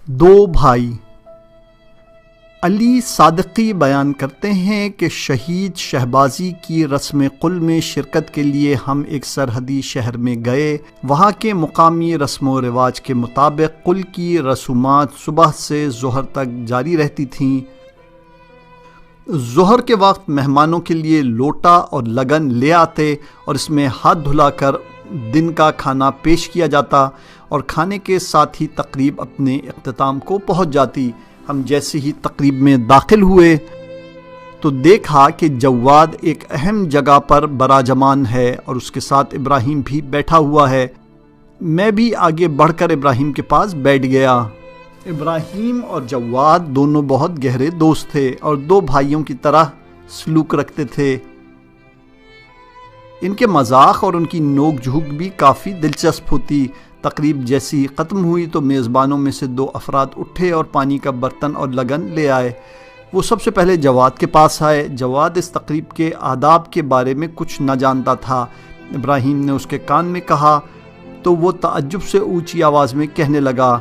دو بھائی۔ علی صادقی بیان کرتے ہیں کہ شہید شہبازی کی رسم قل میں شرکت کے لیے ہم ایک سرحدی شہر میں گئے۔ وہاں کے مقامی رسم و رواج کے مطابق قل کی رسومات صبح سے ظہر تک جاری رہتی تھیں۔ ظہر کے وقت مہمانوں کے لیے لوٹا اور لگن لے آتے اور اس میں ہاتھ دھلا کر دن کا کھانا پیش کیا جاتا اور کھانے کے ساتھ ہی تقریب اپنے اختتام کو پہنچ جاتی۔ ہم جیسے ہی تقریب میں داخل ہوئے تو دیکھا کہ جواد ایک اہم جگہ پر براجمان ہے اور اس کے ساتھ ابراہیم بھی بیٹھا ہوا ہے۔ میں بھی آگے بڑھ کر ابراہیم کے پاس بیٹھ گیا۔ ابراہیم اور جواد دونوں بہت گہرے دوست تھے اور دو بھائیوں کی طرح سلوک رکھتے تھے۔ ان کے مذاق اور ان کی نوک جھوک بھی کافی دلچسپ ہوتی۔ تقریب جیسی ختم ہوئی تو میزبانوں میں سے دو افراد اٹھے اور پانی کا برتن اور لگن لے آئے۔ وہ سب سے پہلے جواد کے پاس آئے۔ جواد اس تقریب کے آداب کے بارے میں کچھ نہ جانتا تھا۔ ابراہیم نے اس کے کان میں کہا تو وہ تعجب سے اونچی آواز میں کہنے لگا،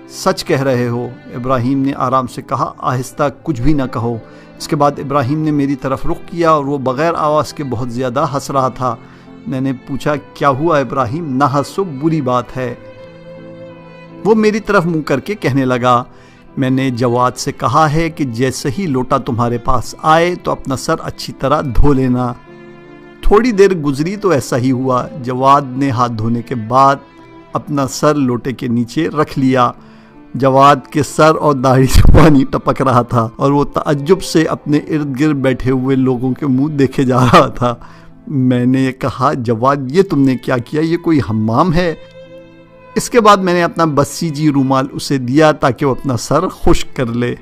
سچ کہہ رہے ہو؟ ابراہیم نے آرام سے کہا، آہستہ، کچھ بھی نہ کہو۔ اس کے بعد ابراہیم نے میری طرف رخ کیا اور وہ بغیر آواز کے بہت زیادہ ہنس رہا تھا۔ میں نے پوچھا، کیا ہوا ابراہیم؟ نہ ہنسو، بری بات ہے۔ وہ میری طرف منہ کر کے کہنے لگا، میں نے جواد سے کہا ہے کہ جیسے ہی لوٹا تمہارے پاس آئے تو اپنا سر اچھی طرح دھو لینا۔ تھوڑی دیر گزری تو ایسا ہی ہوا۔ جواد نے ہاتھ دھونے کے بعد اپنا سر لوٹے کے نیچے رکھ لیا۔ جواد کے سر اور داڑھی سے پانی ٹپک رہا تھا اور وہ تعجب سے اپنے ارد گرد بیٹھے ہوئے لوگوں کے منہ دیکھے جا رہا تھا۔ میں نے کہا، جواد، یہ تم نے کیا کیا؟ یہ کوئی حمام ہے؟ اس کے بعد میں نے اپنا بسیجی رومال اسے دیا تاکہ وہ اپنا سر خشک کر لے۔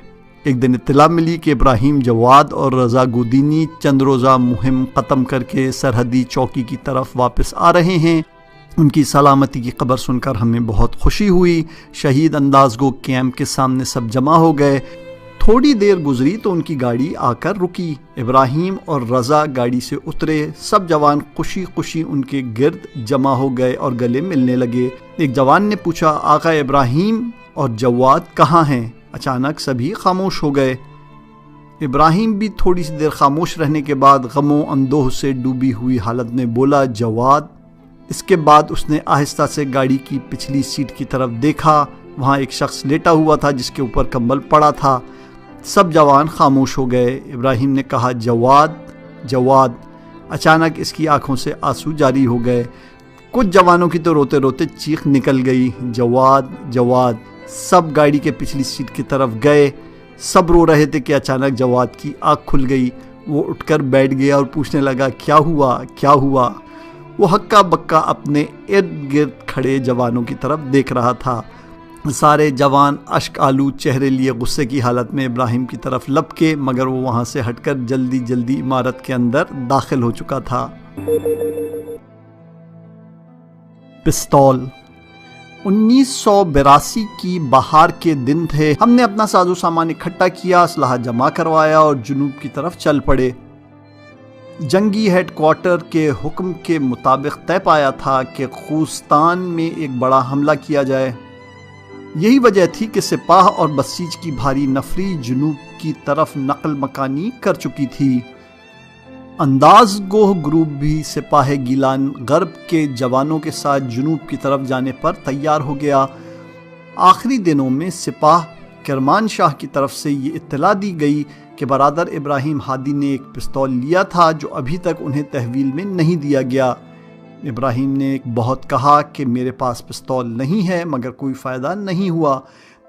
ایک دن اطلاع ملی کہ ابراہیم، جواد اور رضا گودینی چند روزہ مہم ختم کر کے سرحدی چوکی کی طرف واپس آ رہے ہیں۔ ان کی سلامتی کی خبر سن کر ہمیں بہت خوشی ہوئی۔ شہید انداز گو کیمپ کے سامنے سب جمع ہو گئے۔ تھوڑی دیر گزری تو ان کی گاڑی آ کر رکی۔ ابراہیم اور رضا گاڑی سے اترے۔ سب جوان خوشی خوشی ان کے گرد جمع ہو گئے اور گلے ملنے لگے۔ ایک جوان نے پوچھا، آقا ابراہیم اور جواد کہاں ہیں؟ اچانک سبھی خاموش ہو گئے۔ ابراہیم بھی تھوڑی سی دیر خاموش رہنے کے بعد غم و اندوہ سے ڈوبی ہوئی حالت میں بولا، جواد۔ اس کے بعد اس نے آہستہ سے گاڑی کی پچھلی سیٹ کی طرف دیکھا۔ وہاں ایک شخص لیٹا ہوا تھا جس کے اوپر کمبل پڑا تھا۔ سب جوان خاموش ہو گئے۔ ابراہیم نے کہا، جواد، جواد۔ اچانک اس کی آنکھوں سے آنسو جاری ہو گئے۔ کچھ جوانوں کی تو روتے روتے چیخ نکل گئی، جواد، جواد۔ سب گاڑی کے پچھلی سیٹ کی طرف گئے۔ سب رو رہے تھے کہ اچانک جواد کی آنکھ کھل گئی۔ وہ اٹھ کر بیٹھ گیا اور پوچھنے لگا، کیا ہوا، کیا ہوا؟ وہ ہکا بکا اپنے ارد گرد کھڑے جوانوں کی طرف دیکھ رہا تھا۔ سارے جوان اشک آلو چہرے لیے غصے کی حالت میں ابراہیم کی طرف لپکے، مگر وہ وہاں سے ہٹ کر جلدی جلدی عمارت کے اندر داخل ہو چکا تھا۔ پستول۔ 1982 کی بہار کے دن تھے۔ ہم نے اپنا ساز و سامان اکٹھا کیا، اسلحہ جمع کروایا اور جنوب کی طرف چل پڑے۔ جنگی ہیڈ کوارٹر کے حکم کے مطابق طے پایا تھا کہ خوزستان میں ایک بڑا حملہ کیا جائے۔ یہی وجہ تھی کہ سپاہ اور بسیج کی بھاری نفری جنوب کی طرف نقل مکانی کر چکی تھی۔ انداز گوہ گروپ بھی سپاہ گیلان غرب کے جوانوں کے ساتھ جنوب کی طرف جانے پر تیار ہو گیا۔ آخری دنوں میں سپاہ کرمان شاہ کی طرف سے یہ اطلاع دی گئی کہ برادر ابراہیم ہادی نے ایک پستول لیا تھا جو ابھی تک انہیں تحویل میں نہیں دیا گیا۔ ابراہیم نے بہت کہا کہ میرے پاس پستول نہیں ہے، مگر کوئی فائدہ نہیں ہوا۔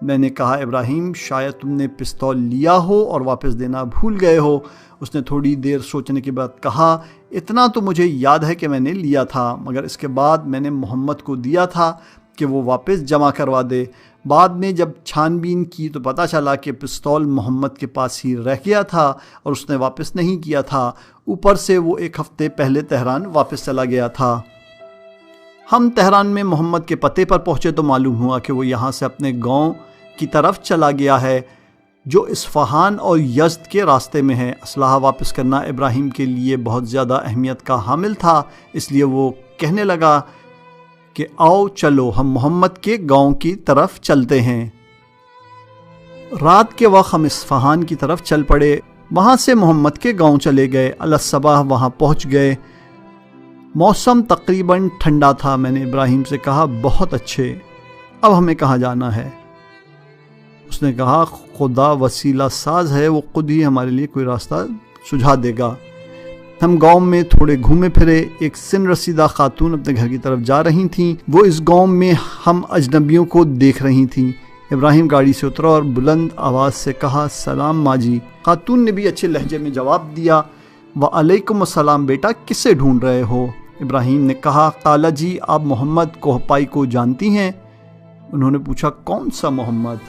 میں نے کہا، ابراہیم، شاید تم نے پستول لیا ہو اور واپس دینا بھول گئے ہو۔ اس نے تھوڑی دیر سوچنے کے بعد کہا، اتنا تو مجھے یاد ہے کہ میں نے لیا تھا، مگر اس کے بعد میں نے محمد کو دیا تھا کہ وہ واپس جمع کروا دے۔ بعد میں جب چھان بین کی تو پتہ چلا کہ پستول محمد کے پاس ہی رہ گیا تھا اور اس نے واپس نہیں کیا تھا۔ اوپر سے وہ ایک ہفتے پہلے تہران واپس چلا گیا تھا۔ ہم تہران میں محمد کے پتے پر پہنچے تو معلوم ہوا کہ وہ یہاں سے اپنے گاؤں کی طرف چلا گیا ہے جو اصفہان اور یزد کے راستے میں ہے۔ اسلحہ واپس کرنا ابراہیم کے لیے بہت زیادہ اہمیت کا حامل تھا، اس لیے وہ کہنے لگا کہ آؤ چلو ہم محمد کے گاؤں کی طرف چلتے ہیں۔ رات کے وقت ہم اصفہان کی طرف چل پڑے، وہاں سے محمد کے گاؤں چلے گئے۔ الصباح وہاں پہنچ گئے، موسم تقریباً ٹھنڈا تھا۔ میں نے ابراہیم سے کہا بہت اچھے، اب ہمیں کہاں جانا ہے؟ اس نے کہا خدا وسیلہ ساز ہے، وہ خود ہی ہمارے لیے کوئی راستہ سجھا دے گا۔ ہم گاؤں میں تھوڑے گھومے پھرے، ایک سن رسیدہ خاتون اپنے گھر کی طرف جا رہی تھیں، وہ اس گاؤں میں ہم اجنبیوں کو دیکھ رہی تھیں۔ ابراہیم گاڑی سے اترا اور بلند آواز سے کہا سلام ماں جی۔ خاتون نے بھی اچھے لہجے میں جواب دیا وعلیکم السلام بیٹا، کسے ڈھونڈ رہے ہو؟ ابراہیم نے کہا خالہ جی آپ محمد کوہپائی کو جانتی ہیں؟ انہوں نے پوچھا کون سا محمد؟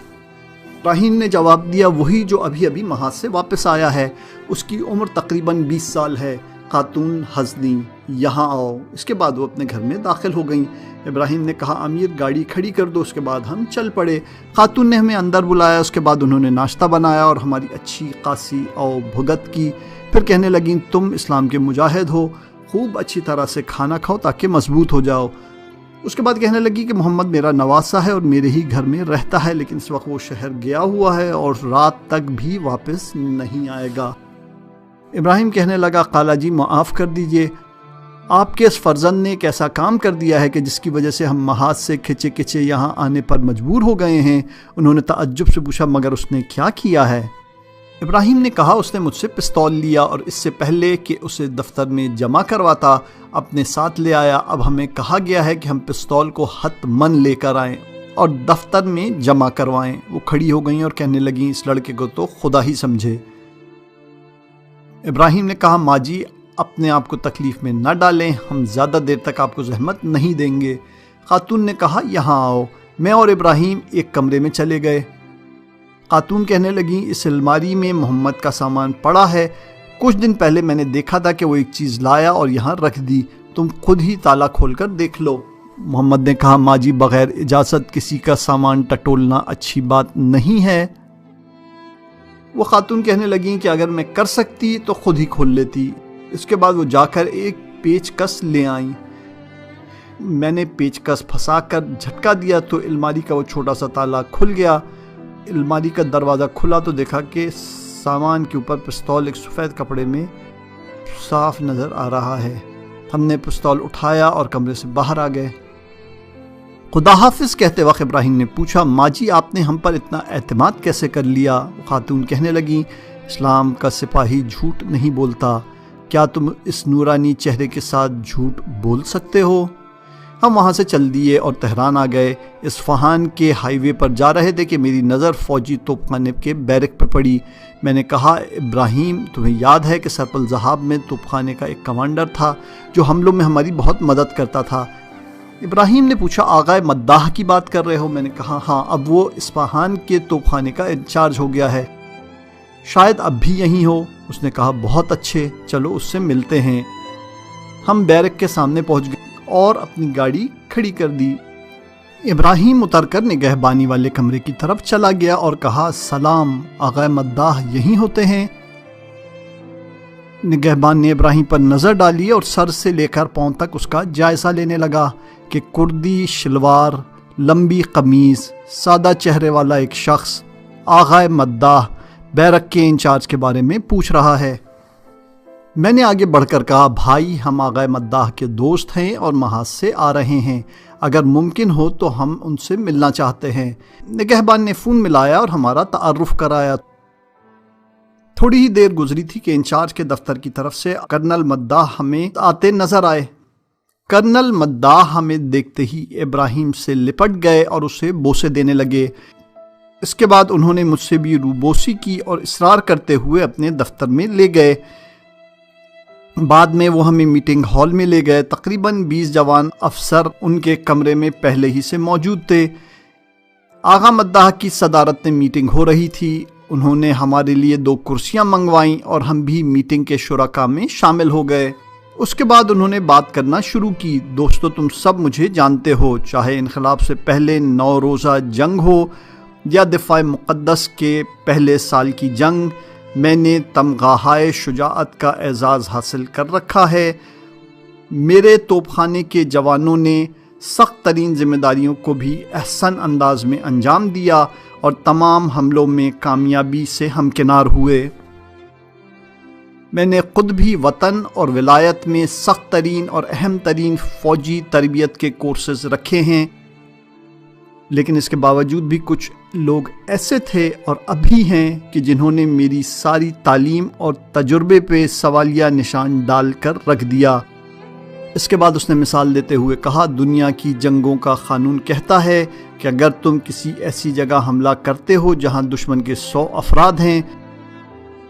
ابراہیم نے جواب دیا وہی جو ابھی ابھی محاذ سے واپس آیا ہے، اس کی عمر تقریباً 20 سال ہے۔ خاتون ہنس دیں، یہاں آؤ۔ اس کے بعد وہ اپنے گھر میں داخل ہو گئیں۔ ابراہیم نے کہا امیر گاڑی کھڑی کر دو، اس کے بعد ہم چل پڑے۔ خاتون نے ہمیں اندر بلایا، اس کے بعد انہوں نے ناشتہ بنایا اور ہماری اچھی خاصی او بھگت کی۔ پھر کہنے لگیں تم اسلام کے مجاہد ہو، خوب اچھی طرح سے کھانا کھاؤ تاکہ مضبوط ہو جاؤ۔ اس کے بعد کہنے لگی کہ محمد میرا نواسا ہے اور میرے ہی گھر میں رہتا ہے، لیکن اس وقت وہ شہر گیا ہوا ہے اور رات تک بھی واپس نہیں آئے گا۔ ابراہیم کہنے لگا خالہ جی معاف کر دیجئے، آپ کے اس فرزند نے ایک ایسا کام کر دیا ہے کہ جس کی وجہ سے ہم محاذ سے کھچے کھچے یہاں آنے پر مجبور ہو گئے ہیں۔ انہوں نے تعجب سے پوچھا مگر اس نے کیا کیا ہے؟ ابراہیم نے کہا اس نے مجھ سے پستول لیا اور اس سے پہلے کہ اسے دفتر میں جمع کرواتا اپنے ساتھ لے آیا۔ اب ہمیں کہا گیا ہے کہ ہم پستول کو حتماً لے کر آئیں اور دفتر میں جمع کروائیں۔ وہ کھڑی ہو گئیں اور کہنے لگیں اس لڑکے کو تو خدا ہی سمجھے۔ ابراہیم نے کہا ماں جی اپنے آپ کو تکلیف میں نہ ڈالیں، ہم زیادہ دیر تک آپ کو زحمت نہیں دیں گے۔ خاتون نے کہا یہاں آؤ۔ میں اور ابراہیم ایک کمرے میں چلے گئے۔ خاتون کہنے لگیں اس الماری میں محمد کا سامان پڑا ہے، کچھ دن پہلے میں نے دیکھا تھا کہ وہ ایک چیز لایا اور یہاں رکھ دی، تم خود ہی تالا کھول کر دیکھ لو۔ محمد نے کہا ماں جی بغیر اجازت کسی کا سامان ٹٹولنا اچھی بات نہیں ہے۔ وہ خاتون کہنے لگیں کہ اگر میں کر سکتی تو خود ہی کھول لیتی۔ اس کے بعد وہ جا کر ایک پیچ کس لے آئیں۔ میں نے پیچ کس پھنسا کر جھٹکا دیا تو الماری کا وہ چھوٹا سا تالا کھل گیا۔ الماری کا دروازہ کھلا تو دیکھا کہ سامان کے اوپر پستول ایک سفید کپڑے میں صاف نظر آ رہا ہے۔ ہم نے پستول اٹھایا اور کمرے سے باہر آ گئے۔ خدا حافظ کہتے وقت ابراہیم نے پوچھا ماں جی آپ نے ہم پر اتنا اعتماد کیسے کر لیا؟ خاتون کہنے لگیں اسلام کا سپاہی جھوٹ نہیں بولتا، کیا تم اس نورانی چہرے کے ساتھ جھوٹ بول سکتے ہو؟ ہم وہاں سے چل دیے اور تہران آ گئے۔ اصفہان کے ہائی وے پر جا رہے تھے کہ میری نظر فوجی توپ خانے کے بیرک پر پڑی۔ میں نے کہا ابراہیم تمہیں یاد ہے کہ سرپل ذہاب میں توپ خانے کا ایک کمانڈر تھا جو حملوں میں ہماری بہت مدد کرتا تھا؟ ابراہیم نے پوچھا آغائے مداح کی بات کر رہے ہو؟ میں نے کہا ہاں، اب وہ اصفہان کے توپ خانے کا انچارج ہو گیا ہے، شاید اب بھی یہیں ہو۔ اس نے کہا بہت اچھے، چلو اس سے ملتے ہیں۔ ہم بیرک کے سامنے پہنچ گئے اور اپنی گاڑی کھڑی کر دی۔ ابراہیم اتر کر نگہبانی والے کمرے کی طرف چلا گیا اور کہا سلام، آغائے مداح یہیں ہوتے ہیں؟ نگہبان نے ابراہیم پر نظر ڈالی اور سر سے لے کر پاؤں تک اس کا جائزہ لینے لگا کہ کردی شلوار، لمبی قمیض، سادہ چہرے والا ایک شخص آغائے مداح بیرک کے انچارج کے بارے میں پوچھ رہا ہے۔ میں نے آگے بڑھ کر کہا بھائی ہم آغائے مداح کے دوست ہیں اور محاذ سے آ رہے ہیں، اگر ممکن ہو تو ہم ان سے ملنا چاہتے ہیں۔ نگہبان نے فون ملایا اور ہمارا تعارف کرایا۔ تھوڑی ہی دیر گزری تھی کہ انچارج کے دفتر کی طرف سے کرنل مداح ہمیں آتے نظر آئے۔ کرنل مداح ہمیں دیکھتے ہی ابراہیم سے لپٹ گئے اور اسے بوسے دینے لگے۔ اس کے بعد انہوں نے مجھ سے بھی روبوسی کی اور اصرار کرتے ہوئے اپنے دفتر میں لے گئے۔ بعد میں وہ ہمیں میٹنگ ہال میں لے گئے۔ تقریباً 20 جوان افسر ان کے کمرے میں پہلے ہی سے موجود تھے۔ آغا مداح کی صدارت میں میٹنگ ہو رہی تھی۔ انہوں نے ہمارے لیے 2 کرسیاں منگوائیں اور ہم بھی میٹنگ کے شرکاء میں شامل ہو گئے۔ اس کے بعد انہوں نے بات کرنا شروع کی۔ دوستو تم سب مجھے جانتے ہو، چاہے انقلاب سے پہلے 9 روزہ جنگ ہو یا دفاع مقدس کے پہلے سال کی جنگ، میں نے تمغہائے شجاعت کا اعزاز حاصل کر رکھا ہے۔ میرے توپ خانے کے جوانوں نے سخت ترین ذمہ داریوں کو بھی احسن انداز میں انجام دیا اور تمام حملوں میں کامیابی سے ہمکنار ہوئے۔ میں نے خود بھی وطن اور ولایت میں سخت ترین اور اہم ترین فوجی تربیت کے کورسز رکھے ہیں، لیکن اس کے باوجود بھی کچھ لوگ ایسے تھے اور ابھی ہیں کہ جنہوں نے میری ساری تعلیم اور تجربے پہ سوالیہ نشان ڈال کر رکھ دیا۔ اس کے بعد اس نے مثال دیتے ہوئے کہا، دنیا کی جنگوں کا قانون کہتا ہے کہ اگر تم کسی ایسی جگہ حملہ کرتے ہو جہاں دشمن کے 100 افراد ہیں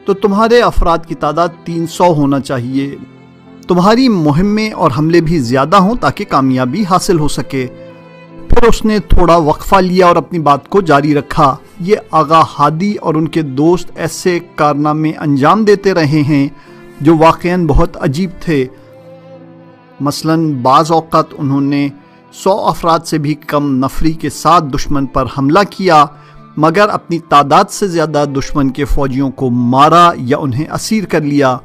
تو تمہارے افراد کی تعداد 300 ہونا چاہیے۔ تمہاری مہمیں اور حملے بھی زیادہ ہوں تاکہ کامیابی حاصل ہو سکے۔ پھر اس نے تھوڑا وقفہ لیا اور اپنی بات کو جاری رکھا، یہ آغا ہادی اور ان کے دوست ایسے کارنامے انجام دیتے رہے ہیں جو واقعاً بہت عجیب تھے۔ مثلاً بعض اوقات انہوں نے 100 افراد سے بھی کم نفری کے ساتھ دشمن پر حملہ کیا، مگر اپنی تعداد سے زیادہ دشمن کے فوجیوں کو مارا یا انہیں اسیر کر لیا۔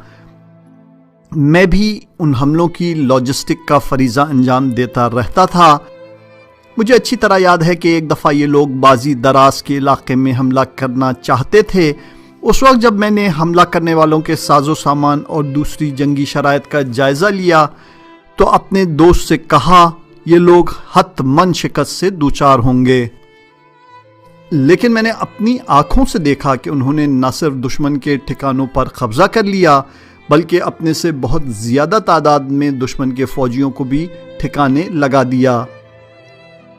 میں بھی ان حملوں کی لاجسٹک کا فریضہ انجام دیتا رہتا تھا۔ مجھے اچھی طرح یاد ہے کہ ایک دفعہ یہ لوگ بازی دراز کے علاقے میں حملہ کرنا چاہتے تھے۔ اس وقت جب میں نے حملہ کرنے والوں کے ساز و سامان اور دوسری جنگی شرائط کا جائزہ لیا تو اپنے دوست سے کہا، یہ لوگ حتماً شکست سے دوچار ہوں گے۔ لیکن میں نے اپنی آنکھوں سے دیکھا کہ انہوں نے نہ صرف دشمن کے ٹھکانوں پر قبضہ کر لیا بلکہ اپنے سے بہت زیادہ تعداد میں دشمن کے فوجیوں کو بھی ٹھکانے لگا دیا۔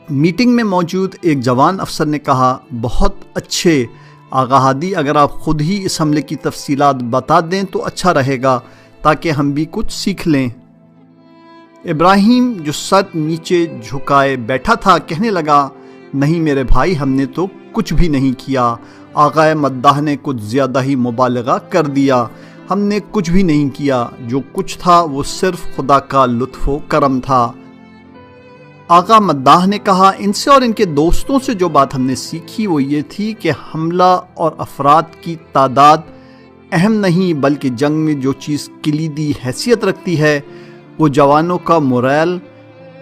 میٹنگ میں موجود ایک جوان افسر نے کہا، بہت اچھے آغا ہادی، اگر آپ خود ہی اس حملے کی تفصیلات بتا دیں تو اچھا رہے گا تاکہ ہم بھی کچھ سیکھ لیں۔ ابراہیم جو سر نیچے جھکائے بیٹھا تھا کہنے لگا، نہیں میرے بھائی، ہم نے تو کچھ بھی نہیں کیا۔ آغا مداح نے کچھ زیادہ ہی مبالغہ کر دیا۔ ہم نے کچھ بھی نہیں کیا، جو کچھ تھا وہ صرف خدا کا لطف و کرم تھا۔ آغا مداح نے کہا، ان سے اور ان کے دوستوں سے جو بات ہم نے سیکھی وہ یہ تھی کہ حملہ اور افراد کی تعداد اہم نہیں، بلکہ جنگ میں جو چیز کلیدی حیثیت رکھتی ہے وہ جوانوں کا موریل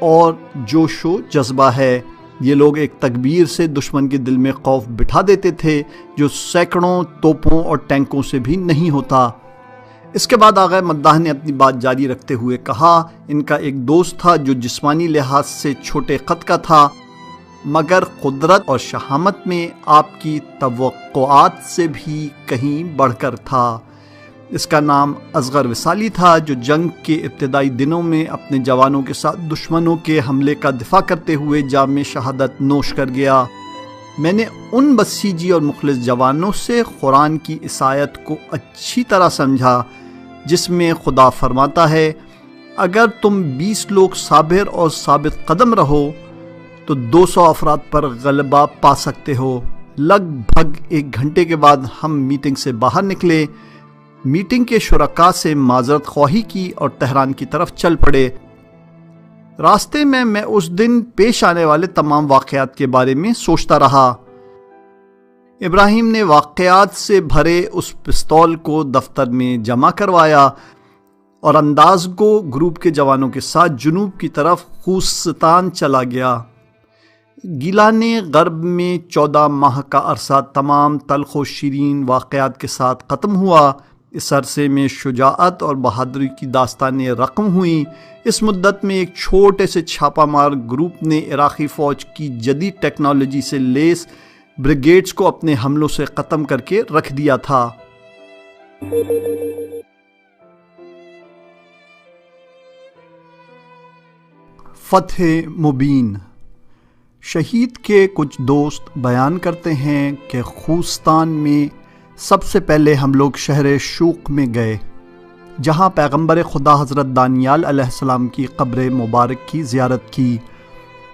اور جوش و جذبہ ہے۔ یہ لوگ ایک تکبیر سے دشمن کے دل میں خوف بٹھا دیتے تھے جو سینکڑوں توپوں اور ٹینکوں سے بھی نہیں ہوتا۔ اس کے بعد آغا مداح نے اپنی بات جاری رکھتے ہوئے کہا، ان کا ایک دوست تھا جو جسمانی لحاظ سے چھوٹے قد کا تھا مگر قدرت اور شہامت میں آپ کی توقعات سے بھی کہیں بڑھ کر تھا۔ اس کا نام اصغر وصالی تھا، جو جنگ کے ابتدائی دنوں میں اپنے جوانوں کے ساتھ دشمنوں کے حملے کا دفاع کرتے ہوئے جام شہادت نوش کر گیا۔ میں نے ان بسیجی اور مخلص جوانوں سے قرآن کی عیسائیت کو اچھی طرح سمجھا جس میں خدا فرماتا ہے، اگر تم 20 لوگ صابر اور ثابت قدم رہو تو 200 افراد پر غلبہ پا سکتے ہو۔ لگ بھگ 1 گھنٹے کے بعد ہم میٹنگ سے باہر نکلے، میٹنگ کے شرکاء سے معذرت خواہی کی اور تہران کی طرف چل پڑے۔ راستے میں اس دن پیش آنے والے تمام واقعات کے بارے میں سوچتا رہا۔ ابراہیم نے واقعات سے بھرے اس پستول کو دفتر میں جمع کروایا اور اندازگو گروپ کے جوانوں کے ساتھ جنوب کی طرف خوزستان چلا گیا۔ گیلان غرب میں 14 ماہ کا عرصہ تمام تلخ و شیرین واقعات کے ساتھ ختم ہوا۔ اس عرصے میں شجاعت اور بہادری کی داستانیں رقم ہوئیں۔ اس مدت میں ایک چھوٹے سے چھاپہ مار گروپ نے عراقی فوج کی جدید ٹیکنالوجی سے لیس بریگیڈز کو اپنے حملوں سے ختم کر کے رکھ دیا تھا۔ فتح مبین۔ شہید کے کچھ دوست بیان کرتے ہیں کہ خوزستان میں سب سے پہلے ہم لوگ شہر شوق میں گئے، جہاں پیغمبر خدا حضرت دانیال علیہ السلام کی قبر مبارک کی زیارت کی۔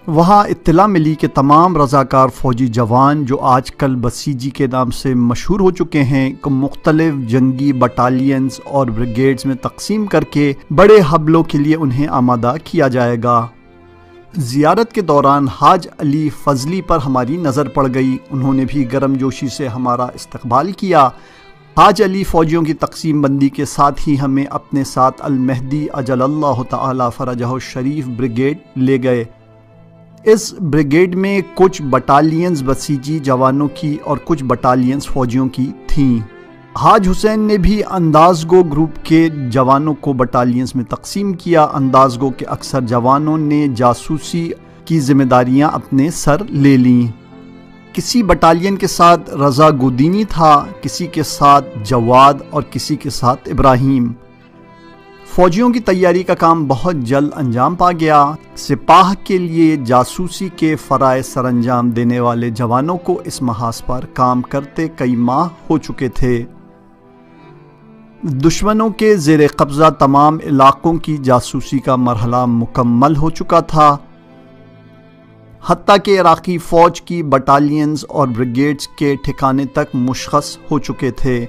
وہاں اطلاع ملی کہ تمام رضاکار فوجی جوان جو آج کل بسیجی کے نام سے مشہور ہو چکے ہیں کو مختلف جنگی بٹالینز اور بریگیڈز میں تقسیم کر کے بڑے حملوں کے لیے انہیں آمادہ کیا جائے گا۔ زیارت کے دوران حاج علی فضلی پر ہماری نظر پڑ گئی۔ انہوں نے بھی گرم جوشی سے ہمارا استقبال کیا۔ حاج علی فوجیوں کی تقسیم بندی کے ساتھ ہی ہمیں اپنے ساتھ المہدی اجل اللہ تعالی فرجہ الشریف بریگیڈ لے گئے۔ اس بریگیڈ میں کچھ بٹالینز بسیجی جوانوں کی اور کچھ بٹالینز فوجیوں کی تھیں۔ حاج حسین نے بھی اندازگو گروپ کے جوانوں کو بٹالینز میں تقسیم کیا۔ اندازگو کے اکثر جوانوں نے جاسوسی کی ذمہ داریاں اپنے سر لے لیں۔ کسی بٹالین کے ساتھ رضا گودینی تھا، کسی کے ساتھ جواد اور کسی کے ساتھ ابراہیم۔ فوجیوں کی تیاری کا کام بہت جلد انجام پا گیا۔ سپاہ کے لیے جاسوسی کے فرائض سر انجام دینے والے جوانوں کو اس محاذ پر کام کرتے کئی ماہ ہو چکے تھے۔ دشمنوں کے زیر قبضہ تمام علاقوں کی جاسوسی کا مرحلہ مکمل ہو چکا تھا، حتیٰ کہ عراقی فوج کی بٹالینز اور بریگیڈز کے ٹھکانے تک مشخص ہو چکے تھے۔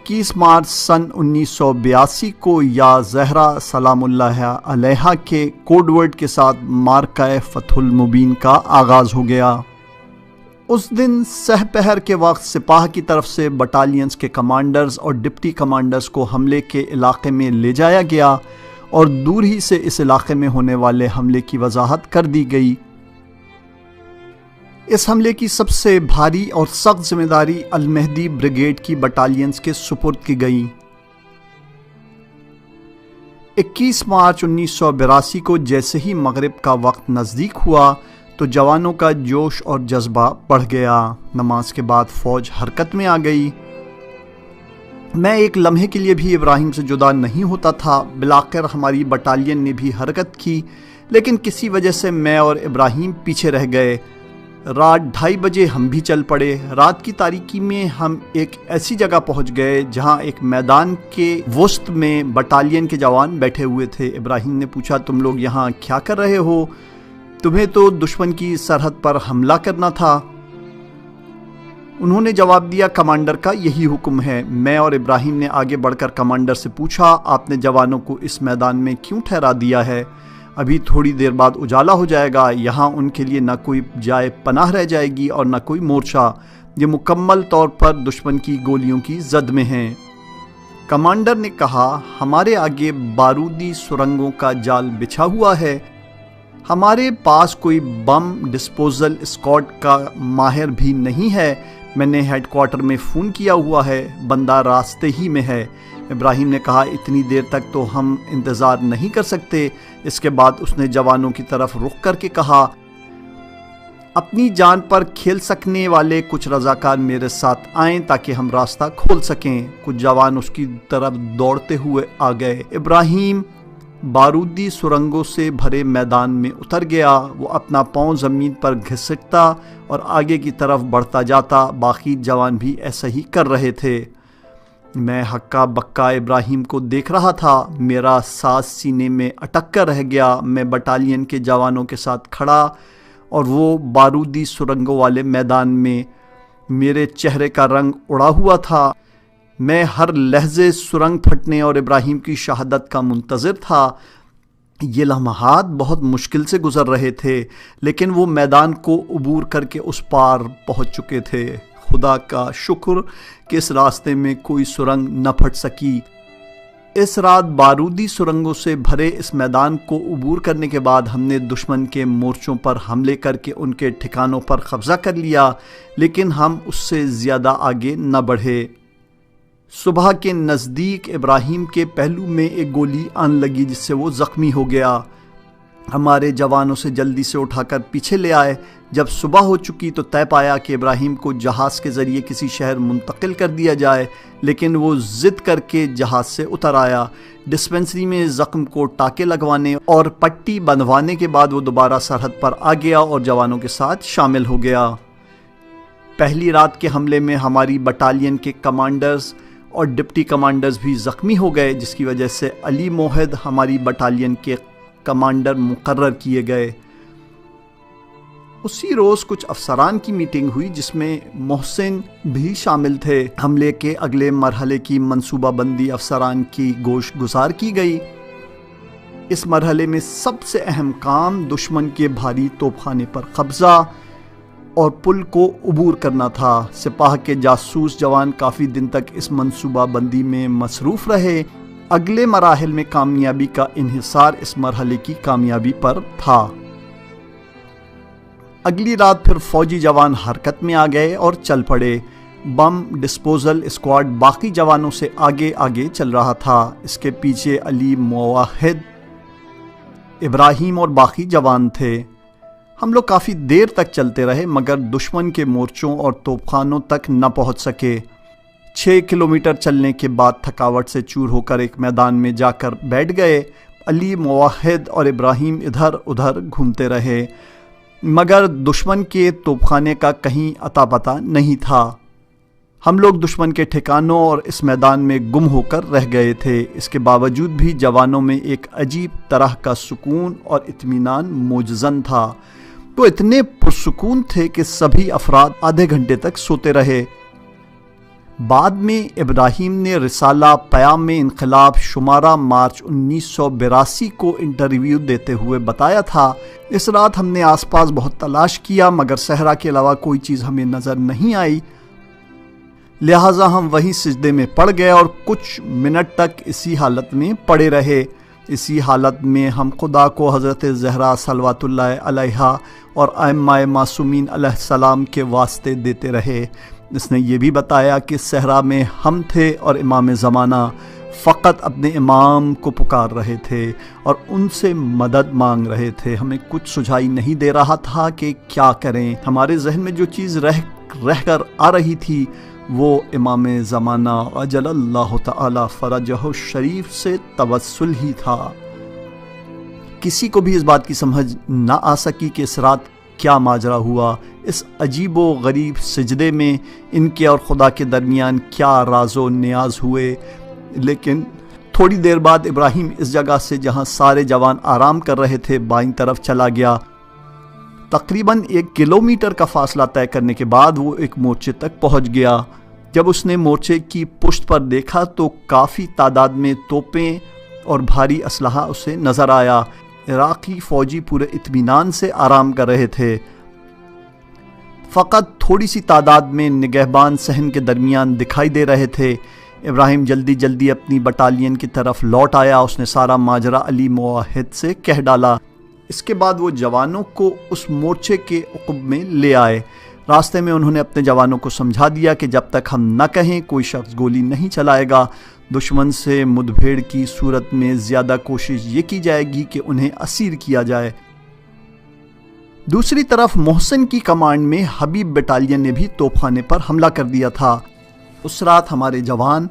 21 مارچ سن 1982 کو یا زہرا سلام اللہ علیہا کے کوڈ ورڈ کے ساتھ مارکہ فتح المبین کا آغاز ہو گیا۔ اس دن سہ پہر کے وقت سپاہ کی طرف سے بٹالینز کے کمانڈرز اور ڈپٹی کمانڈرز کو حملے کے علاقے میں لے جایا گیا اور دور ہی سے اس علاقے میں ہونے والے حملے کی وضاحت کر دی گئی۔ اس حملے کی سب سے بھاری اور سخت ذمہ داری المہدی بریگیڈ کی بٹالینز کے سپرد کی گئی۔ 21 مارچ 1982 کو جیسے ہی مغرب کا وقت نزدیک ہوا تو جوانوں کا جوش اور جذبہ بڑھ گیا۔ نماز کے بعد فوج حرکت میں آ گئی۔ میں ایک لمحے کے لیے بھی ابراہیم سے جدا نہیں ہوتا تھا۔ بالآخر ہماری بٹالین نے بھی حرکت کی، لیکن کسی وجہ سے میں اور ابراہیم پیچھے رہ گئے۔ رات 2:30 بجے ہم بھی چل پڑے۔ رات کی تاریکی میں ہم ایک ایسی جگہ پہنچ گئے جہاں ایک میدان کے وسط میں بٹالین کے جوان بیٹھے ہوئے تھے۔ ابراہیم نے پوچھا، تم لوگ یہاں کیا کر رہے ہو؟ تمہیں تو دشمن کی سرحد پر حملہ کرنا تھا۔ انہوں نے جواب دیا، کمانڈر کا یہی حکم ہے۔ میں اور ابراہیم نے آگے بڑھ کر کمانڈر سے پوچھا، آپ نے جوانوں کو اس میدان میں کیوں ٹھہرا دیا ہے؟ ابھی تھوڑی دیر بعد اجالا ہو جائے گا، یہاں ان کے لیے نہ کوئی جائے پناہ رہ جائے گی اور نہ کوئی مورچہ، یہ مکمل طور پر دشمن کی گولیوں کی زد میں ہیں۔ کمانڈر نے کہا، ہمارے آگے بارودی سرنگوں کا جال بچھا ہوا ہے، ہمارے پاس کوئی بم ڈسپوزل اسکواڈ کا ماہر بھی نہیں ہے۔ میں نے ہیڈ کوارٹر میں فون کیا ہوا ہے، بندہ راستے ہی میں ہے۔ ابراہیم نے کہا، اتنی دیر تک تو ہم انتظار نہیں کر سکتے۔ اس کے بعد اس نے جوانوں کی طرف رخ کر کے کہا، اپنی جان پر کھیل سکنے والے کچھ رضاکار میرے ساتھ آئیں تاکہ ہم راستہ کھول سکیں۔ کچھ جوان اس کی طرف دوڑتے ہوئے آ گئے۔ ابراہیم بارودی سرنگوں سے بھرے میدان میں اتر گیا۔ وہ اپنا پاؤں زمین پر گھسٹتا اور آگے کی طرف بڑھتا جاتا۔ باقی جوان بھی ایسا ہی کر رہے تھے۔ میں ہکا بکا ابراہیم کو دیکھ رہا تھا۔ میرا سانس سینے میں اٹک کر رہ گیا۔ میں بٹالین کے جوانوں کے ساتھ کھڑا اور وہ بارودی سرنگوں والے میدان میں، میرے چہرے کا رنگ اڑا ہوا تھا۔ میں ہر لحظے سرنگ پھٹنے اور ابراہیم کی شہادت کا منتظر تھا۔ یہ لمحات بہت مشکل سے گزر رہے تھے، لیکن وہ میدان کو عبور کر کے اس پار پہنچ چکے تھے۔ خدا کا شکر کہ اس راستے میں کوئی سرنگ نہ پھٹ سکی۔ اس رات بارودی سرنگوں سے بھرے اس میدان کو عبور کرنے کے بعد ہم نے دشمن کے مورچوں پر حملے کر کے ان کے ٹھکانوں پر قبضہ کر لیا، لیکن ہم اس سے زیادہ آگے نہ بڑھے۔ صبح کے نزدیک ابراہیم کے پہلو میں ایک گولی آن لگی جس سے وہ زخمی ہو گیا۔ ہمارے جوانوں سے جلدی سے اٹھا کر پیچھے لے آئے۔ جب صبح ہو چکی تو طے پایا کہ ابراہیم کو جہاز کے ذریعے کسی شہر منتقل کر دیا جائے، لیکن وہ ضد کر کے جہاز سے اتر آیا۔ ڈسپنسری میں زخم کو ٹاکے لگوانے اور پٹی بندھوانے کے بعد وہ دوبارہ سرحد پر آ گیا اور جوانوں کے ساتھ شامل ہو گیا۔ پہلی رات کے حملے میں ہماری بٹالین کے کمانڈرز اور ڈپٹی کمانڈرز بھی زخمی ہو گئے، جس کی وجہ سے علی موحد ہماری بٹالین کے کمانڈر مقرر کیے گئے۔ اسی روز کچھ افسران کی میٹنگ ہوئی جس میں محسن بھی شامل تھے۔ حملے کے اگلے مرحلے کی منصوبہ بندی افسران کی گوش گزار کی گئی۔ اس مرحلے میں سب سے اہم کام دشمن کے بھاری توپ خانے پر قبضہ اور پل کو عبور کرنا تھا۔ سپاہ کے جاسوس جوان کافی دن تک اس منصوبہ بندی میں مصروف رہے۔ اگلے مراحل میں کامیابی کا انحصار اس مرحلے کی کامیابی پر تھا۔ اگلی رات پھر فوجی جوان حرکت میں آ گئے اور چل پڑے۔ بم ڈسپوزل اسکواڈ باقی جوانوں سے آگے آگے چل رہا تھا۔ اس کے پیچھے علی، موحد، ابراہیم اور باقی جوان تھے۔ ہم لوگ کافی دیر تک چلتے رہے مگر دشمن کے مورچوں اور توپ خانوں تک نہ پہنچ سکے۔ 6 کلومیٹر چلنے کے بعد تھکاوٹ سے چور ہو کر ایک میدان میں جا کر بیٹھ گئے۔ علی، موحد اور ابراہیم ادھر ادھر گھومتے رہے مگر دشمن کے توپ خانے کا کہیں اتا پتہ نہیں تھا۔ ہم لوگ دشمن کے ٹھکانوں اور اس میدان میں گم ہو کر رہ گئے تھے۔ اس کے باوجود بھی جوانوں میں ایک عجیب طرح کا سکون اور اطمینان موجزن تھا۔ وہ اتنے پرسکون تھے کہ سبھی افراد آدھے گھنٹے تک سوتے رہے۔ بعد میں ابراہیم نے رسالہ پیام انقلاب شمارہ مارچ 1982 کو انٹرویو دیتے ہوئے بتایا تھا، اس رات ہم نے آس پاس بہت تلاش کیا مگر صحرا کے علاوہ کوئی چیز ہمیں نظر نہیں آئی، لہٰذا ہم وہیں سجدے میں پڑ گئے اور کچھ منٹ تک اسی حالت میں پڑے رہے۔ اسی حالت میں ہم خدا کو حضرت زہرا صلوات اللہ علیہا اور ائمہ معصومین علیہ السلام کے واسطے دیتے رہے۔ اس نے یہ بھی بتایا کہ صحرا میں ہم تھے اور امام زمانہ فقط اپنے امام کو پکار رہے تھے اور ان سے مدد مانگ رہے تھے۔ ہمیں کچھ سجھائی نہیں دے رہا تھا کہ کیا کریں۔ ہمارے ذہن میں جو چیز رہ کر آ رہی تھی وہ امام زمانہ عجل اللہ تعالی فرجہ الشریف سے توسل ہی تھا۔ کسی کو بھی اس بات کی سمجھ نہ آ سکی کہ اس رات کیا ماجرا ہوا۔ اس عجیب و غریب سجدے میں ان کے اور خدا کے درمیان کیا راز و نیاز ہوئے، لیکن تھوڑی دیر بعد ابراہیم اس جگہ سے جہاں سارے جوان آرام کر رہے تھے بائیں طرف چلا گیا۔ تقریباً 1 کلومیٹر کا فاصلہ طے کرنے کے بعد وہ ایک مورچے تک پہنچ گیا۔ جب اس نے مورچے کی پشت پر دیکھا تو کافی تعداد میں توپیں اور بھاری اسلحہ اسے نظر آیا۔ عراقی فوجی پورے اطمینان سے آرام کر رہے تھے۔ فقط تھوڑی سی تعداد میں نگہبان صحن کے درمیان دکھائی دے رہے تھے۔ ابراہیم جلدی جلدی اپنی بٹالین کی طرف لوٹ آیا۔ اس نے سارا ماجرا علی، موحد سے کہہ ڈالا۔ اس کے بعد وہ جوانوں کو اس مورچے کے عقب میں لے آئے۔ راستے میں انہوں نے اپنے جوانوں کو سمجھا دیا کہ جب تک ہم نہ کہیں کوئی شخص گولی نہیں چلائے گا۔ دشمن سے مدبھیڑ کی صورت میں زیادہ کوشش یہ کی جائے گی کہ انہیں اسیر کیا جائے۔ دوسری طرف محسن کی کمانڈ میں حبیب بٹالین نے بھی توپ خانے پر حملہ کر دیا تھا۔ اس رات ہمارے جوان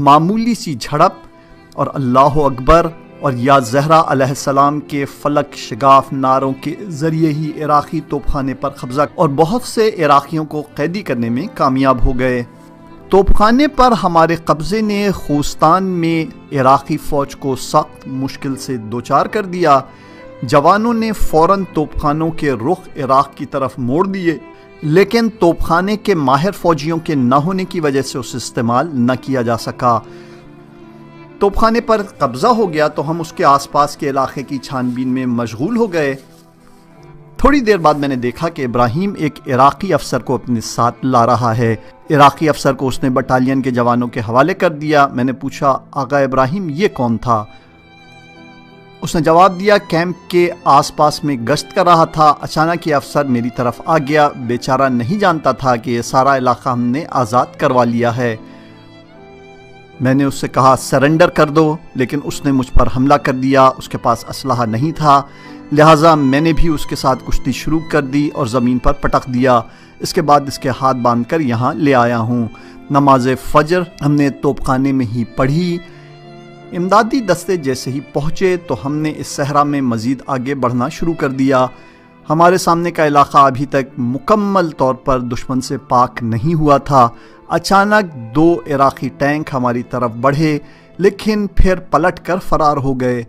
معمولی سی جھڑپ اور اللہ اکبر اور یا زہرا علیہ السلام کے فلک شگاف نعروں کے ذریعے ہی عراقی توپ خانے پر قبضہ اور بہت سے عراقیوں کو قیدی کرنے میں کامیاب ہو گئے۔ توپ خانے پر ہمارے قبضے نے خوستان میں عراقی فوج کو سخت مشکل سے دوچار کر دیا۔ جوانوں نے فوراً توپ خانوں کے رخ عراق کی طرف موڑ دیے، لیکن توپ خانے کے ماہر فوجیوں کے نہ ہونے کی وجہ سے اسے استعمال نہ کیا جا سکا۔ توپ خانے پر قبضہ ہو گیا تو ہم اس کے آس پاس کے علاقے کی چھان بین میں مشغول ہو گئے۔ تھوڑی دیر بعد میں نے دیکھا کہ ابراہیم ایک عراقی افسر کو اپنے ساتھ لا رہا ہے۔ عراقی افسر کو اس نے بٹالین کے جوانوں کے حوالے کر دیا۔ میں نے پوچھا، آقا ابراہیم یہ کون تھا؟ اس نے جواب دیا، کیمپ کے آس پاس میں گشت کر رہا تھا، اچانک یہ افسر میری طرف آ گیا۔ بیچارہ نہیں جانتا تھا کہ یہ سارا علاقہ ہم نے آزاد کروا لیا ہے۔ میں نے اس سے کہا سرنڈر کر دو، لیکن اس نے مجھ پر حملہ کر دیا۔ اس کے پاس اسلحہ نہیں تھا، لہٰذا میں نے بھی اس کے ساتھ کشتی شروع کر دی اور زمین پر پٹک دیا۔ اس کے بعد اس کے ہاتھ باندھ کر یہاں لے آیا ہوں۔ نماز فجر ہم نے توپ خانے میں ہی پڑھی۔ امدادی دستے جیسے ہی پہنچے تو ہم نے اس صحرا میں مزید آگے بڑھنا شروع کر دیا۔ ہمارے سامنے کا علاقہ ابھی تک مکمل طور پر دشمن سے پاک نہیں ہوا تھا۔ اچانک 2 عراقی ٹینک ہماری طرف بڑھے، لیکن پھر پلٹ کر فرار ہو گئے۔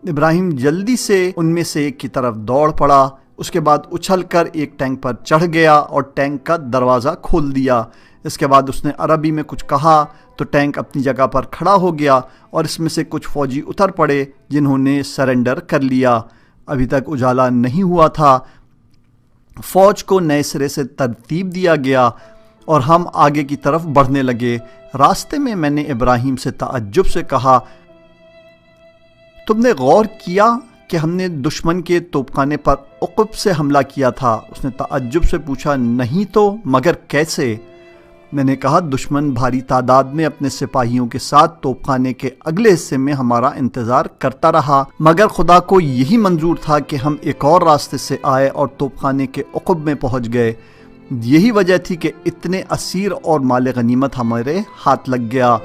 ابراہیم جلدی سے ان میں سے ایک کی طرف دوڑ پڑا، اس کے بعد اچھل کر ایک ٹینک پر چڑھ گیا اور ٹینک کا دروازہ کھول دیا۔ اس کے بعد اس نے عربی میں کچھ کہا تو ٹینک اپنی جگہ پر کھڑا ہو گیا اور اس میں سے کچھ فوجی اتر پڑے جنہوں نے سرنڈر کر لیا۔ ابھی تک اجالا نہیں ہوا تھا۔ فوج کو نئے سرے سے ترتیب دیا گیا اور ہم آگے کی طرف بڑھنے لگے۔ راستے میں میں نے ابراہیم سے تعجب سے کہا، تم نے غور کیا کہ ہم نے دشمن کے توپخانے پر عقب سے حملہ کیا تھا۔ اس نے تعجب سے پوچھا، نہیں تو مگر کیسے؟ میں نے کہا، دشمن بھاری تعداد میں اپنے سپاہیوں کے ساتھ توپخانے کے اگلے حصے میں ہمارا انتظار کرتا رہا، مگر خدا کو یہی منظور تھا کہ ہم ایک اور راستے سے آئے اور توپخانے کے عقب میں پہنچ گئے۔ یہی وجہ تھی کہ اتنے اسیر اور مال غنیمت ہمارے ہاتھ لگ گیا۔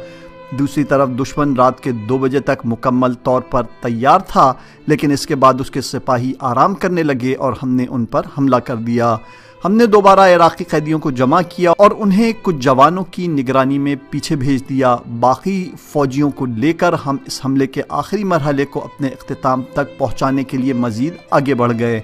دوسری طرف دشمن رات کے 2 بجے تک مکمل طور پر تیار تھا، لیکن اس کے بعد اس کے سپاہی آرام کرنے لگے اور ہم نے ان پر حملہ کر دیا۔ ہم نے دوبارہ عراقی قیدیوں کو جمع کیا اور انہیں کچھ جوانوں کی نگرانی میں پیچھے بھیج دیا۔ باقی فوجیوں کو لے کر ہم اس حملے کے آخری مرحلے کو اپنے اختتام تک پہنچانے کے لیے مزید آگے بڑھ گئے۔